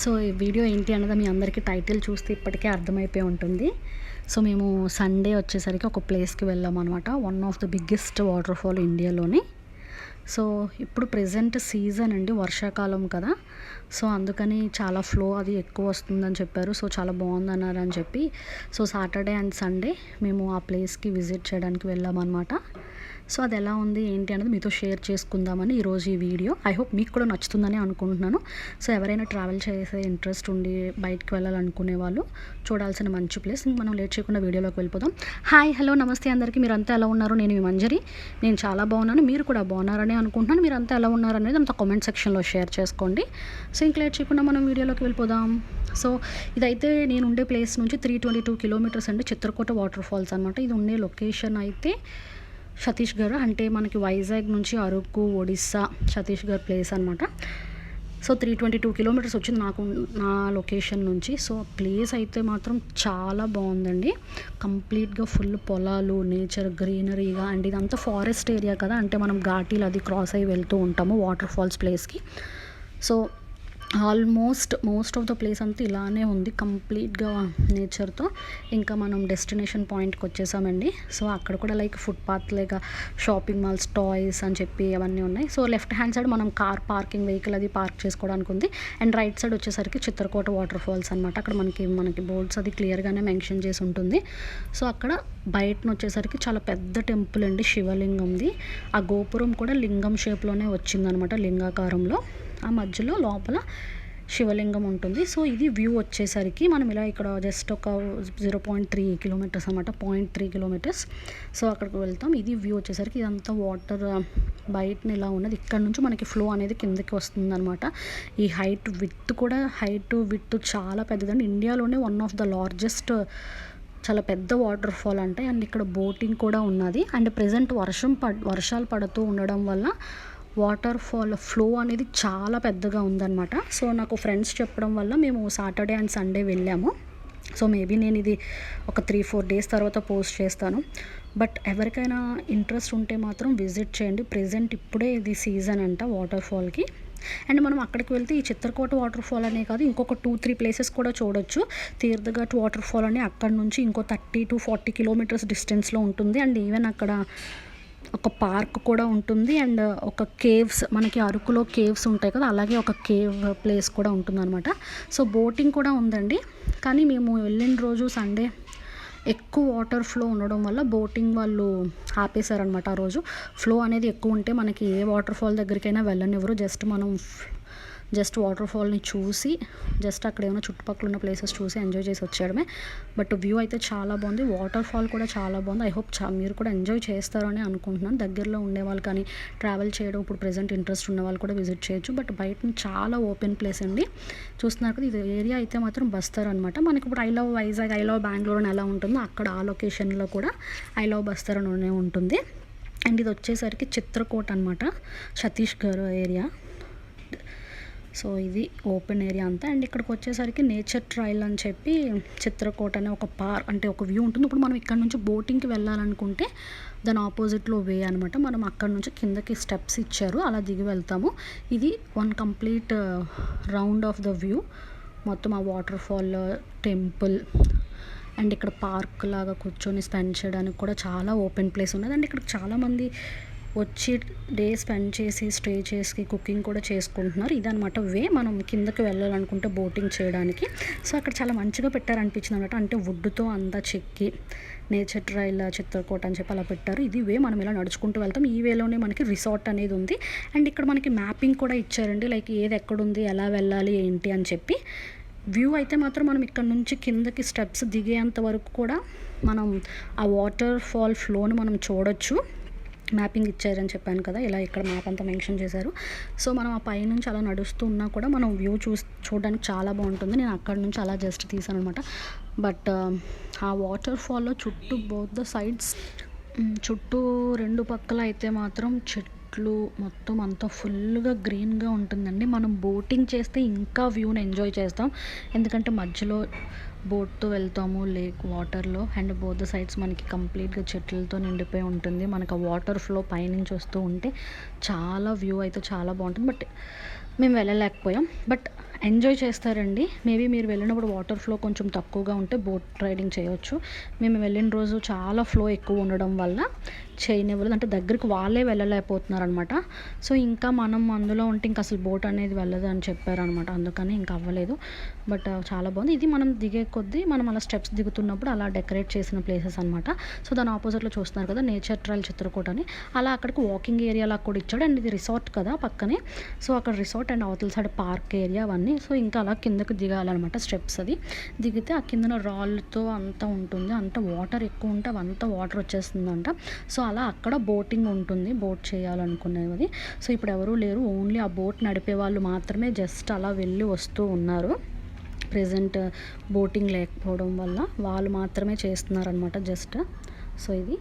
So ఈ video ఏంటి అన్నది మీ అందరికీ టైటిల్ చూస్తే ఇప్పటికే అర్థమైపోయి ఉంటుంది. సో మేము సండే వచ్చేసరికి ఒక ప్లేస్కి వెళ్ళాం అనమాట. One of the biggest water fall ఇండియాలోని. సో ఇప్పుడు ప్రెజెంట్ సీజన్ అండి, వర్షాకాలం కదా. సో అందుకని చాలా ఫ్లో అది ఎక్కువ వస్తుందని చెప్పారు. సో చాలా బాగుందన్నారు అని చెప్పి సో సాటర్డే అండ్ సండే మేము ఆ ప్లేస్కి విజిట్ చేయడానికి వెళ్ళామన్నమాట. సో అది ఎలా ఉంది ఏంటి అనేది మీతో షేర్ చేసుకుందామని ఈరోజు ఈ వీడియో. ఐ హోప్ మీకు కూడా నచ్చుతుందని అనుకుంటున్నాను. సో ఎవరైనా ట్రావెల్ చేసే ఇంట్రెస్ట్ ఉండి బయటకు వెళ్ళాలనుకునే వాళ్ళు చూడాల్సిన మంచి ప్లేస్. మనం లేట్ చేయకుండా వీడియోలోకి వెళ్ళిపోదాం. హాయ్, హలో, నమస్తే అందరికీ. మీరంతా ఎలా ఉన్నారు? నేను మీ మంజరి. నేను చాలా బాగున్నాను, మీరు కూడా బాగున్నారని అనుకుంటున్నాను. మీరంతా ఎలా ఉన్నారు అనేది అంత కామెంట్ సెక్షన్లో షేర్ చేసుకోండి. సో ఇంక లేట్ చేయకుండా మనం వీడియోలోకి వెళ్ళిపోదాం. సో ఇదైతే నేను ఉండే ప్లేస్ నుంచి 322 కిలోమీటర్స్ అండి, చిత్రకూట వాటర్ ఫాల్స్ అనమాట. ఇది ఉండే లొకేషన్ అయితే ఛత్తీస్గఢ్, అంటే మనకి వైజాగ్ నుంచి అరకు, ఒడిస్సా, ఛత్తీస్గఢ్ ప్లేస్ అనమాట. సో 322 కిలోమీటర్స్ వచ్చింది నాకు నా లొకేషన్ నుంచి. సో ప్లేస్ అయితే మాత్రం చాలా బాగుందండి. కంప్లీట్గా ఫుల్ పొలాలు, నేచర్, గ్రీనరీగా. అండ్ ఇదంతా ఫారెస్ట్ ఏరియా కదా, అంటే మనం ఘాటీలు అది క్రాస్ అయ్యి వెళ్తూ ఉంటాము వాటర్ ఫాల్స్ ప్లేస్కి. So most of the place అంతా ఇలానే ఉంది, కంప్లీట్గా నేచర్తో. ఇంకా మనం డెస్టినేషన్ పాయింట్కి వచ్చేసామండి. సో అక్కడ కూడా లైక్ ఫుట్పాత్ లేక షాపింగ్ మాల్స్, టాయ్స్ అని చెప్పి అవన్నీ ఉన్నాయి. సో లెఫ్ట్ హ్యాండ్ సైడ్ మనం కార్ పార్కింగ్, వెహికల్ అది పార్క్ చేసుకోవడానికి ఉంది. అండ్ రైట్ సైడ్ వచ్చేసరికి చిత్రకోట వాటర్ ఫాల్స్ అనమాట. అక్కడ మనకి బోర్డ్స్ అది క్లియర్గానే మెన్షన్ చేసి ఉంటుంది. సో అక్కడ బయటను వచ్చేసరికి చాలా పెద్ద టెంపుల్ అండి, శివలింగంది. ఆ గోపురం కూడా లింగం షేప్లోనే వచ్చిందనమాట, లింగాకారంలో. ఆ మధ్యలో లోపల శివలింగం ఉంటుంది. సో ఇది వ్యూ వచ్చేసరికి మనం ఇలా ఇక్కడ జస్ట్ ఒక 0.3 కిలోమీటర్స్ అనమాట, 0.3 కిలోమీటర్స్. సో అక్కడికి వెళ్తాం. ఇది వ్యూ వచ్చేసరికి ఇదంతా వాటర్ బయటన ఇలా ఉన్నది. ఇక్కడ నుంచి మనకి ఫ్లో అనేది కిందకి వస్తుంది అనమాట. ఈ హైట్ విడ్త్ చాలా పెద్దదండి. ఇండియాలోనే వన్ ఆఫ్ ద లార్జెస్ట్, చాలా పెద్ద వాటర్ ఫాల్ అంటే. అండ్ ఇక్కడ బోటింగ్ కూడా ఉన్నది. అండ్ ప్రెజెంట్ వర్షాలు పడుతూ ఉండడం వల్ల వాటర్ ఫాల్ ఫ్లో అనేది చాలా పెద్దగా ఉందన్నమాట. సో నాకు ఫ్రెండ్స్ చెప్పడం వల్ల మేము సాటర్డే అండ్ సండే వెళ్ళాము. సో మేబీ నేను ఇది ఒక 3-4 డేస్ తర్వాత పోస్ట్ చేస్తాను. బట్ ఎవరికైనా ఇంట్రెస్ట్ ఉంటే మాత్రం విజిట్ చేయండి. ప్రెజెంట్ ఇప్పుడే ఇది సీజన్ అంట వాటర్ ఫాల్కి. అండ్ మనం అక్కడికి వెళ్తే ఈ చిత్రకోట వాటర్ ఫాల్ అనే కాదు, ఇంకొక 2-3 ప్లేసెస్ కూడా చూడొచ్చు. తీర్థఘాట్ వాటర్ ఫాల్ అని అక్కడ నుంచి ఇంకో 30-40 కిలోమీటర్స్ డిస్టెన్స్లో ఉంటుంది. అండ్ ఈవెన్ అక్కడ ఒక పార్క్ కూడా ఉంటుంది. అండ్ ఒక కేవ్స్, మనకి అరకులో కేవ్స్ ఉంటాయి కదా, అలాగే ఒక కేవ్ ప్లేస్ కూడా ఉంటుందన్నమాట. సో బోటింగ్ కూడా ఉందండి. కానీ మేము వెళ్ళిన రోజు సండే ఎక్కువ వాటర్ ఫ్లో ఉండడం వల్ల బోటింగ్ వాళ్ళు ఆపేశారనమాట. ఆ రోజు ఫ్లో అనేది ఎక్కువ ఉంటే మనకి ఏ వాటర్ ఫాల్ దగ్గరికైనా వెళ్ళనివ్వరు. జస్ట్ వాటర్ ఫాల్ని చూసి అక్కడ ఏమైనా చుట్టుపక్కల ఉన్న ప్లేసెస్ చూసి ఎంజాయ్ చేసి వచ్చేయడమే. బట్ వ్యూ అయితే చాలా బాగుంది, వాటర్ ఫాల్ కూడా చాలా బాగుంది. ఐ హోప్ మీరు కూడా ఎంజాయ్ చేస్తారని అనుకుంటున్నాను. దగ్గరలో ఉండేవాళ్ళు కానీ ట్రావెల్ చేయడం ఇప్పుడు ప్రెజెంట్ ఇంట్రెస్ట్ ఉన్న వాళ్ళు కూడా విజిట్ చేయొచ్చు. బట్ బయట చాలా ఓపెన్ ప్లేస్ అండి. చూస్తున్నారు కదా, ఇది ఏరియా అయితే మాత్రం బస్తర్ అనమాట. మనకి ఇప్పుడు I love Vizag, I love Bengaluru అని ఎలా ఉంటుందో అక్కడ ఆ లొకేషన్లో కూడా ఐ లవ్ బస్తర్ అనే ఉంటుంది. అండ్ ఇది వచ్చేసరికి చిత్రకోట్ అనమాట, ఛత్తీస్గఢ్ ఏరియా. సో ఇది ఓపెన్ ఏరియా అంతా. అండ్ ఇక్కడికి వచ్చేసరికి నేచర్ ట్రైల్ అని చెప్పి చిత్రకోట అనే ఒక అంటే ఒక వ్యూ ఉంటుంది. ఇప్పుడు మనం ఇక్కడ నుంచి బోటింగ్కి వెళ్ళాలనుకుంటే దాని ఆపోజిట్లో వే అనమాట. మనం అక్కడ నుంచి కిందకి స్టెప్స్ ఇచ్చారు, అలా దిగి వెళ్తాము. ఇది one complete round of the view. మొత్తం ఆ వాటర్ ఫాల్, టెంపుల్ అండ్ ఇక్కడ పార్క్ లాగా కూర్చొని స్పెండ్ చేయడానికి కూడా చాలా ఓపెన్ ప్లేస్ ఉన్నది. అండ్ ఇక్కడ చాలామంది వచ్చి డే స్పెండ్ చేసి స్టే చేసి కుకింగ్ కూడా చేసుకుంటున్నారు. ఇదనమాట వే మనం కిందకి వెళ్ళాలనుకుంటే బోటింగ్ చేయడానికి. సో అక్కడ చాలా మంచిగా పెట్టారనిపించింది అనమాట. అంటే వుడ్తో అంతా చెక్కి నేచర్ ట్రైల్ చిత్రకోట అని చెప్పి అలా పెట్టారు. ఇది వే, మనం ఇలా నడుచుకుంటూ వెళ్తాం. ఈ వేలోనే మనకి రిసార్ట్ అనేది ఉంది. అండ్ ఇక్కడ మనకి మ్యాపింగ్ కూడా ఇచ్చారండి, లైక్ ఏది ఎక్కడుంది, ఎలా వెళ్ళాలి ఏంటి అని చెప్పి. వ్యూ అయితే మాత్రం మనం ఇక్కడ నుంచి కిందకి స్టెప్స్ దిగేంత వరకు కూడా మనం ఆ వాటర్ ఫాల్ ఫ్లోని మనం చూడొచ్చు. మ్యాపింగ్ ఇచ్చారని చెప్పాను కదా, ఇలా ఇక్కడ మ్యాప్ అంతా మెన్షన్ చేశారు. సో మనం ఆ పైనుంచి అలా నడుస్తూ ఉన్నా కూడా మనం వ్యూ చూడడానికి చాలా బాగుంటుంది. నేను అక్కడ నుంచి అలా జస్ట్ తీసాను అనమాట. బట్ ఆ వాటర్ ఫాల్లో చుట్టూ బోత్ ద సైడ్స్, చుట్టూ 2 పక్కల అయితే మాత్రం చెట్లు మొత్తం అంతా ఫుల్గా గ్రీన్గా ఉంటుందండి. మనం బోటింగ్ చేస్తే ఇంకా వ్యూని ఎంజాయ్ చేస్తాం, ఎందుకంటే మధ్యలో బోట్తో వెళ్తాము లేక్ వాటర్లో. అండ్ బోత్ ద సైడ్స్ మనకి కంప్లీట్గా చెట్లతో నిండిపోయి ఉంటుంది. మనకు ఆ వాటర్ ఫ్లో పైనుంచి వస్తూ ఉంటే చాలా వ్యూ అయితే చాలా బాగుంటుంది. బట్ మేము వెళ్ళలేకపోయాం. బట్ ఎంజాయ్ చేస్తారండి. మేబీ మీరు వెళ్ళినప్పుడు వాటర్ ఫ్లో కొంచెం తక్కువగా ఉంటే బోట్ రైడింగ్ చేయొచ్చు. మేము వెళ్ళిన రోజు చాలా ఫ్లో ఎక్కువ ఉండడం వల్ల చేయనివ్వలేదు. అంటే దగ్గరికి వాళ్ళే వెళ్ళలేకపోతున్నారనమాట. సో ఇంకా మనం అందులో ఉంటే ఇంక అసలు బోట్ అనేది వెళ్ళదు అని చెప్పారనమాట. అందుకని ఇంక అవ్వలేదు. బట్ చాలా బాగుంది. ఇది మనం దిగే కొద్దీ మనం అలా స్టెప్స్ దిగుతున్నప్పుడు అలా డెకరేట్ చేసిన ప్లేసెస్ అనమాట. సో దాని ఆపోజిట్లో చూస్తున్నారు కదా నేచర్ ట్రైల్ చిత్రకూట అని. అలా అక్కడికి వాకింగ్ ఏరియా లాగా కూడా ఇచ్చాడు. అండ్ ఇది రిసార్ట్ కదా పక్కనే. సో అక్కడ రిసార్ట్ అండ్ అవతల సైడ్ పార్క్ ఏరియా అవన్నీ. సో ఇంకా అలా కిందకు దిగాలన్నమాట స్టెప్స్. అది దిగితే ఆ కిందన రాళ్ళతో అంతా ఉంటుంది. అంతా వాటర్ ఎక్కువ ఉంటే అవంతా వాటర్ వచ్చేస్తుందంట. సో అలా అక్కడ బోటింగ్ ఉంటుంది. బోట్ చేయాలనుకునేది. సో ఇప్పుడు ఎవరూ లేరు. ఓన్లీ ఆ బోట్ నడిపే వాళ్ళు మాత్రమే జస్ట్ అలా వెళ్ళి వస్తూ ఉన్నారు. ప్రెజెంట్ బోటింగ్ లేకపోవడం వల్ల వాళ్ళు మాత్రమే చేస్తున్నారనమాట జస్ట్. సో ఇది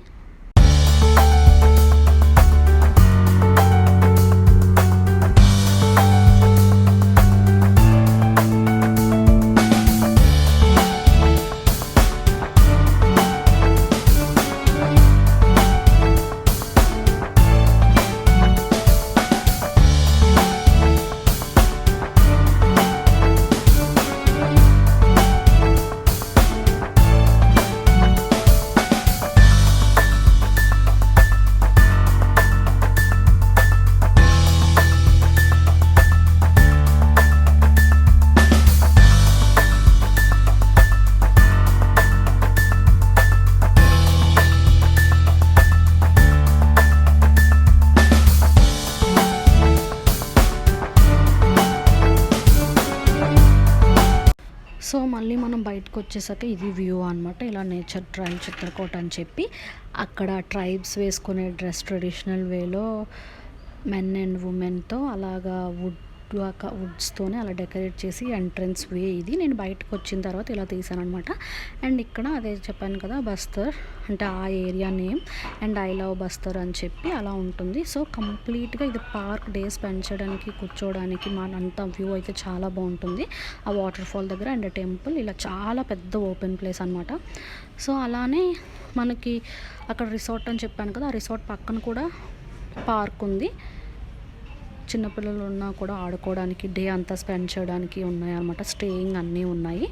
సో మళ్ళీ మనం బయటకు వచ్చేసాక ఇది వ్యూ అనమాట. ఇలా నేచర్ ట్రైల్ చిత్రకూట అని చెప్పి అక్కడ ట్రైబ్స్ వేసుకునే డ్రెస్ ట్రెడిషనల్ వేలో మెన్ అండ్ ఉమెన్తో అలాగా వుడ్స్తోనే అలా డెకరేట్ చేసి ఎంట్రన్స్ వే ఇది. నేను బయటకు వచ్చిన తర్వాత ఇలా తీసాను అనమాట. అండ్ ఇక్కడ అదే చెప్పాను కదా బస్తర్ అంటే ఆ area name. And I love Bastar అని చెప్పి అలా ఉంటుంది. సో కంప్లీట్గా ఇది పార్క్ డే స్పెండ్ చేయడానికి కూర్చోవడానికి అంత వ్యూ అయితే చాలా బాగుంటుంది. ఆ వాటర్ ఫాల్ దగ్గర అండ్ టెంపుల్ ఇలా చాలా పెద్ద ఓపెన్ ప్లేస్ అనమాట. సో అలానే మనకి అక్కడ రిసార్ట్ అని చెప్పాను కదా, ఆ రిసార్ట్ పక్కన కూడా పార్క్ ఉంది. చిన్నపిల్లలు ఉన్నా కూడా ఆడుకోవడానికి డే అంతా స్పెండ్ చేయడానికి ఉన్నాయి అన్నమాట. స్టేయింగ్ అన్నీ ఉన్నాయి.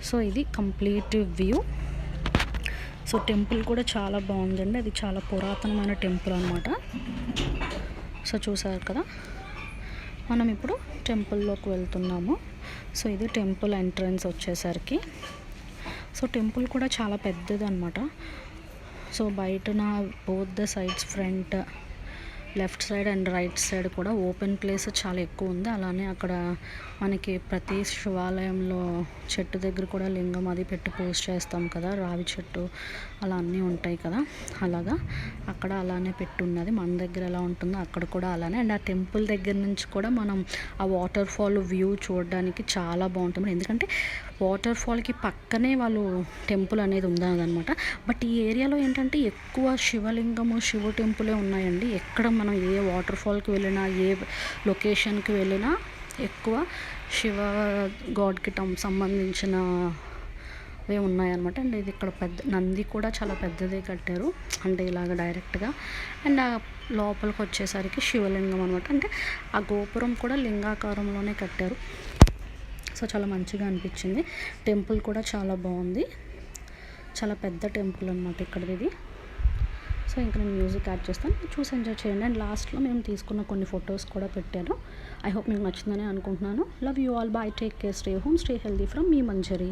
సో ఇది కంప్లీట్ వ్యూ. సో టెంపుల్ కూడా చాలా బాగుందండి. అది చాలా పురాతనమైన టెంపుల్ అనమాట. సో చూసారు కదా, మనం ఇప్పుడు టెంపుల్లోకి వెళ్తున్నాము. సో ఇది టెంపుల్ ఎంట్రన్స్ వచ్చేసరికి. సో టెంపుల్ కూడా చాలా పెద్దది అనమాట. సో బయటన both the sides front left side and right side కూడా ఓపెన్ ప్లేస్ చాలా ఎక్కువ ఉంది. అలానే అక్కడ మనకి ప్రతి శివాలయంలో చెట్టు దగ్గర కూడా లింగం అది పెట్టి పూజ చేస్తాం కదా, రావి చెట్టు అలా అన్నీ ఉంటాయి కదా, అలాగా అక్కడ అలానే పెట్టున్నది. మన దగ్గర ఎలా ఉంటుందో అక్కడ కూడా అలానే. అండ్ ఆ టెంపుల్ దగ్గర నుంచి కూడా మనం ఆ వాటర్ ఫాల్ వ్యూ చూడడానికి చాలా బాగుంటుంది. ఎందుకంటే వాటర్ ఫాల్కి పక్కనే వాళ్ళు టెంపుల్ అనేది ఉందన్నమాట. బట్ ఈ ఏరియాలో ఏంటంటే ఎక్కువ శివలింగము శివ టెంపులే ఉన్నాయండి. ఎక్కడ మనం ఏ వాటర్ ఫాల్కి వెళ్ళినా ఏ లొకేషన్కి వెళ్ళినా ఎక్కువ శివ గాడ్కి సంబంధించినవే ఉన్నాయన్నమాట. అండ్ ఇది ఇక్కడ పెద్ద నంది కూడా చాలా పెద్దదే కట్టారు అంటే ఇలాగ డైరెక్ట్గా. అండ్ ఆ లోపలికి వచ్చేసరికి శివలింగం అనమాట. అంటే ఆ గోపురం కూడా లింగాకారంలోనే కట్టారు. సో చాలా మంచిగా అనిపించింది. టెంపుల్ కూడా చాలా బాగుంది. చాలా పెద్ద టెంపుల్ అనమాట ఇక్కడది ఇది. సో ఇంకా నేను మ్యూజిక్ యాడ్ చేస్తాను, చూసి ఎంజాయ్ చేయండి. అండ్ లాస్ట్లో మేము తీసుకున్న కొన్ని ఫొటోస్ కూడా పెట్టాను. ఐ హోప్ మీకు నచ్చిందని అనుకుంటున్నాను. Love you all. By. Take care. Stay home. Stay healthy from me Manjari.